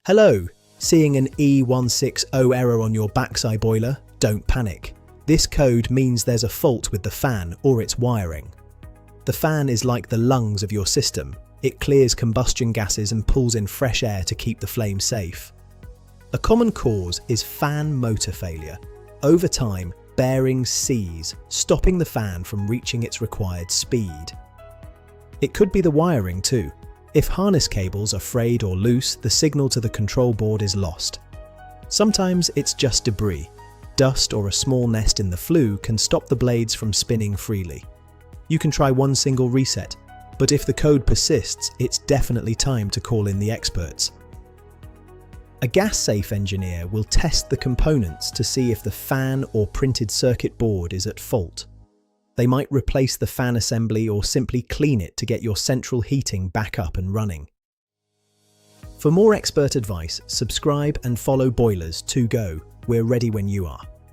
Hello! Seeing an E160 error on your Baxi boiler? Don't panic. This code means there's a fault with the fan or its wiring. The fan is like the lungs of your system. It clears combustion gases and pulls in fresh air to keep the flame safe. A common cause is fan motor failure. Over time, bearings seize, stopping the fan from reaching its required speed. It could be the wiring too. If harness cables are frayed or loose, the signal to the control board is lost. Sometimes it's just debris. Dust or a small nest in the flue can stop the blades from spinning freely. You can try one single reset, but if the code persists, it's definitely time to call in the experts. A gas-safe engineer will test the components to see if the fan or printed circuit board is at fault. They might replace the fan assembly or simply clean it to get your central heating back up and running. For more expert advice, subscribe and follow Boilers2Go. We're ready when you are.